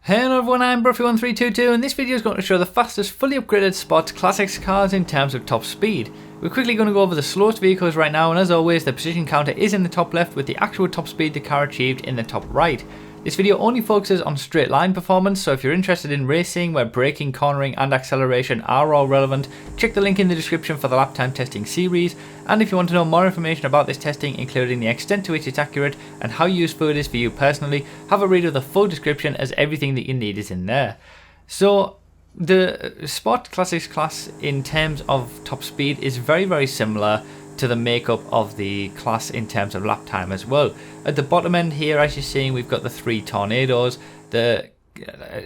Hello everyone, I'm Bruffy1322 and this video is going to show the fastest fully upgraded Sports Classics cars in terms of top speed. We're quickly going to go over the slowest vehicles right now, and as always the position counter is in the top left with the actual top speed the car achieved in the top right. This video only focuses on straight line performance, so if you're interested in racing where braking, cornering and acceleration are all relevant, check the link in the description for the lap time testing series. And if you want to know more information about this testing, including the extent to which it's accurate and how useful it is for you personally, have a read of the full description as everything that you need is in there. So the Sport Classics class in terms of top speed is very similar to the makeup of the class in terms of lap time as well. At the bottom end here, as you're seeing, we've got the three Tornadoes. The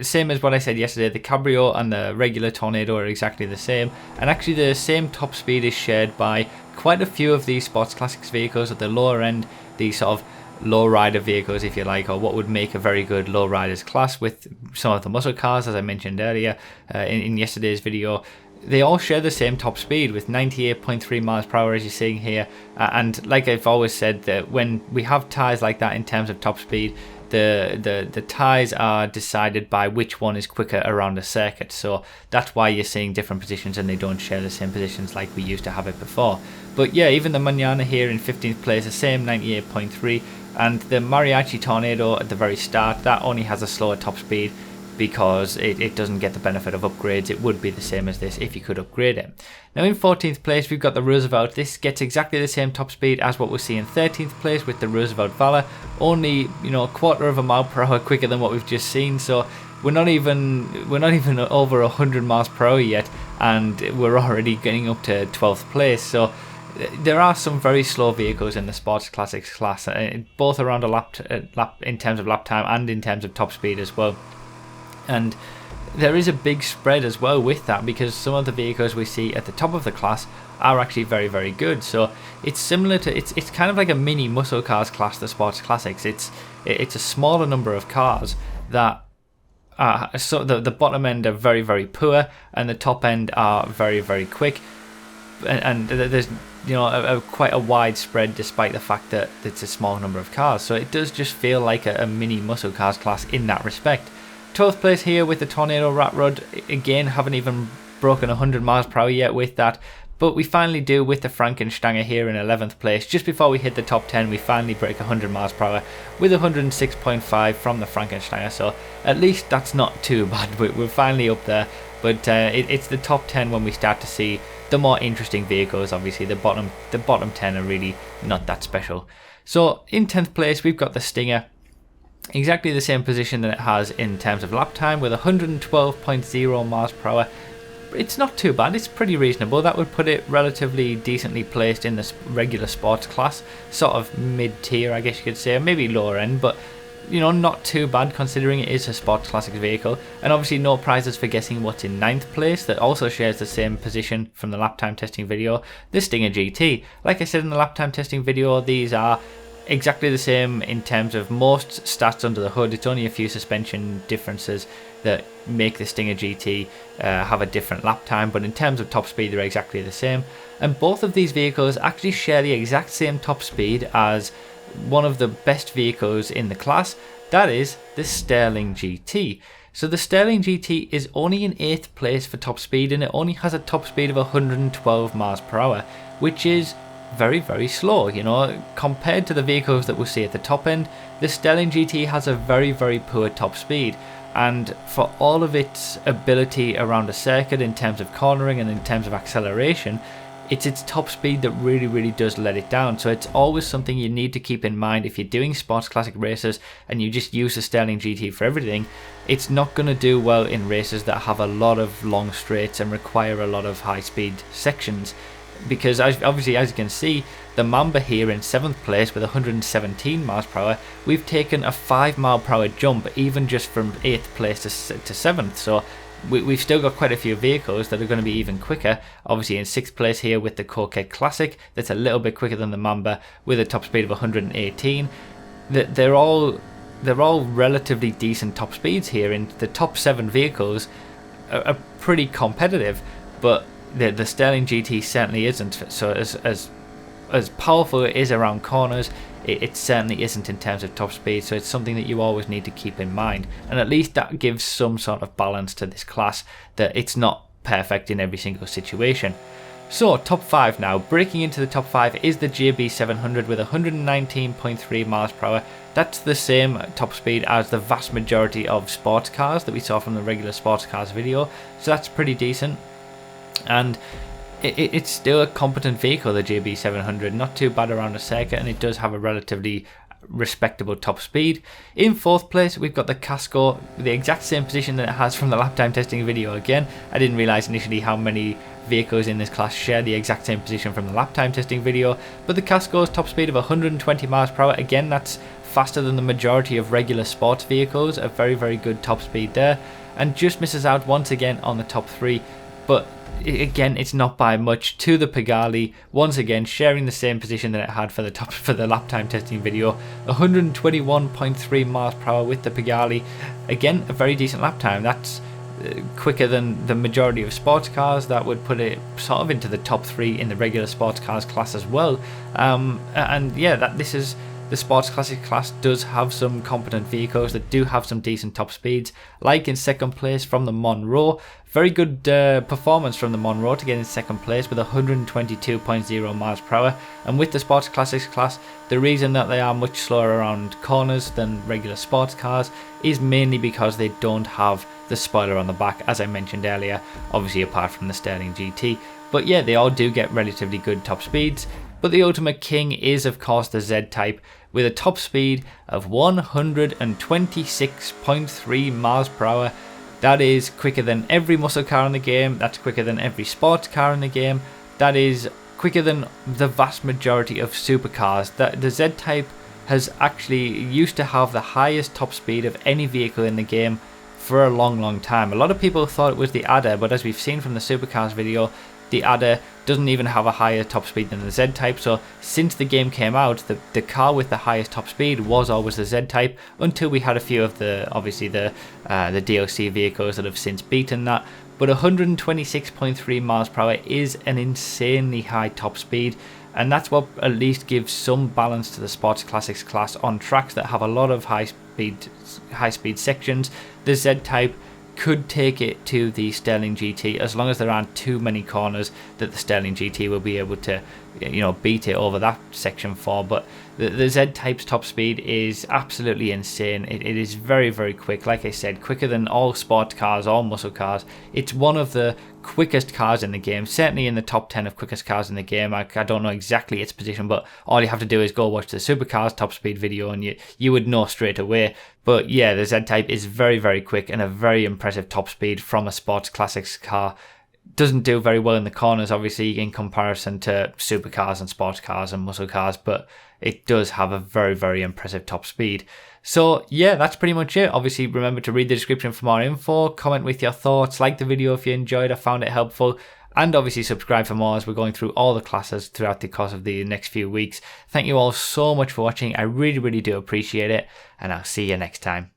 same as what I said yesterday, the Cabrio and the regular Tornado are exactly the same, and actually the same top speed is shared by quite a few of these Sports Classics vehicles at the lower end, these sort of low rider vehicles if you like, or what would make a very good low riders class with some of the muscle cars, as I mentioned earlier in yesterday's video. They all share the same top speed with 98.3 miles per hour as you're seeing here, and like I've always said, that when we have ties like that in terms of top speed, the ties are decided by which one is quicker around a circuit, so that's why you're seeing different positions and they don't share the same positions like we used to have it before. But yeah, even the Manana here in 15th place, the same 98.3, and the Mariachi Tornado at the very start, that only has a slower top speed because it doesn't get the benefit of upgrades. It would be the same as this if you could upgrade it. Now in 14th place we've got the Roosevelt. This gets exactly the same top speed as what we see in 13th place with the Roosevelt Valor, only a quarter of a mile per hour quicker than what we've just seen, so we're not even over 100 miles per hour yet, and we're already getting up to 12th place. So there are some very slow vehicles in the Sports Classics class, both around a lap in terms of lap time and in terms of top speed as well. And there is a big spread as well with that, because some of the vehicles we see at the top of the class are actually very good. So it's similar to it's kind of like a mini muscle cars class, the Sports Classics. It's a smaller number of cars that so the bottom end are very poor and the top end are very quick, and there's quite a wide spread despite the fact that it's a small number of cars. So it does just feel like a mini muscle cars class in that respect. 12th place here with the Tornado Rat Rod. Again, haven't even broken 100 miles per hour yet with that, but we finally do with the Frankensteiner here in 11th place. Just before we hit the top 10, we finally break 100 miles per hour with 106.5 from the Frankensteiner, so at least that's not too bad. We're finally up there, but it's the top 10 when we start to see the more interesting vehicles. Obviously the bottom 10 are really not that special. So in 10th place we've got the Stinger. Exactly the same position that it has in terms of lap time with 112.0 miles per hour. It's not too bad, it's pretty reasonable. That would put it relatively decently placed in the regular sports class, sort of mid-tier I guess you could say, maybe lower end, but not too bad considering it is a Sports Classics vehicle. And obviously no prizes for guessing what's in 9th place, that also shares the same position from the lap time testing video, the Stinger GT. Like I said in the lap time testing video, these are exactly the same in terms of most stats under the hood. It's only a few suspension differences that make the Stinger GT have a different lap time, but in terms of top speed they're exactly the same. And both of these vehicles actually share the exact same top speed as one of the best vehicles in the class, that is the Sterling GT. So the Sterling GT is only in 8th place for top speed, and it only has a top speed of 112 miles per hour, which is very slow. Compared to the vehicles that we'll see at the top end, the Sterling GT has a very poor top speed, and for all of its ability around a circuit in terms of cornering and in terms of acceleration, it's its top speed that really does let it down. So it's always something you need to keep in mind if you're doing Sports Classic races and you just use the Sterling GT for everything. It's not going to do well in races that have a lot of long straights and require a lot of high speed sections, because obviously, as you can see, the Mamba here in 7th place with 117 miles per hour, we've taken a 5 mile per hour jump even just from 8th place to 7th. So we've still got quite a few vehicles that are going to be even quicker. Obviously in 6th place here with the Coquette Classic, that's a little bit quicker than the Mamba with a top speed of 118. They're all relatively decent top speeds here, and the top 7 vehicles are pretty competitive, but the Sterling GT certainly isn't. So as powerful it is around corners, it certainly isn't in terms of top speed, so it's something that you always need to keep in mind, and at least that gives some sort of balance to this class, that it's not perfect in every single situation. So top 5 now. Breaking into the top 5 is the JB700 with 119.3 miles per hour. That's the same top speed as the vast majority of sports cars that we saw from the regular sports cars video, so that's pretty decent. And it's still a competent vehicle, the JB700, not too bad around the circuit, and it does have a relatively respectable top speed. In 4th place we've got the Casco, the exact same position that it has from the lap time testing video. Again, I didn't realise initially how many vehicles in this class share the exact same position from the lap time testing video, but the Casco's top speed of 120 miles per hour, again that's faster than the majority of regular sports vehicles, a very good top speed there, and just misses out once again on the top 3, but again it's not by much to the Pegali, once again sharing the same position that it had for the lap time testing video, 121.3 miles per hour with the Pegali. Again, a very decent lap time. That's quicker than the majority of sports cars. That would put it sort of into the top 3 in the regular sports cars class as well. And yeah, the sports classic class does have some competent vehicles that do have some decent top speeds, like in 2nd place from the Monroe. Very good performance from the Monroe to get in 2nd place with 122.0 miles per hour. And with the sports classics class, the reason that they are much slower around corners than regular sports cars is mainly because they don't have the spoiler on the back, as I mentioned earlier, obviously apart from the Sterling GT. But yeah, they all do get relatively good top speeds. But the ultimate king is of course the Z-Type with a top speed of 126.3 miles per hour. That is quicker than every muscle car in the game, that's quicker than every sports car in the game, that is quicker than the vast majority of supercars. The Z-Type has actually used to have the highest top speed of any vehicle in the game for a long time. A lot of people thought it was the Adder, but as we've seen from the supercars video, the Adder doesn't even have a higher top speed than the Z-Type, so since the game came out, the car with the highest top speed was always the Z-Type, until we had a few of the DLC vehicles that have since beaten that. But 126.3 miles per hour is an insanely high top speed, and that's what at least gives some balance to the sports classics class on tracks that have a lot of high speed sections. The Z-Type could take it to the Sterling GT as long as there aren't too many corners that the Sterling GT will be able to, beat it over that section for. But the Z-Type's top speed is absolutely insane. It is very quick. Like I said, quicker than all sport cars, all muscle cars. It's one of the quickest cars in the game, certainly in the top 10 of quickest cars in the game. I don't know exactly its position, but all you have to do is go watch the supercars top speed video and you would know straight away. But yeah, the Z-Type is very quick and a very impressive top speed from a sports classics car. Doesn't do very well in the corners, obviously, in comparison to supercars and sports cars and muscle cars, but it does have a very impressive top speed. So yeah, that's pretty much it. Obviously, remember to read the description for more info, comment with your thoughts, like the video if you enjoyed or found it helpful, and obviously subscribe for more as we're going through all the classes throughout the course of the next few weeks. Thank you all so much for watching. I really do appreciate it, and I'll see you next time.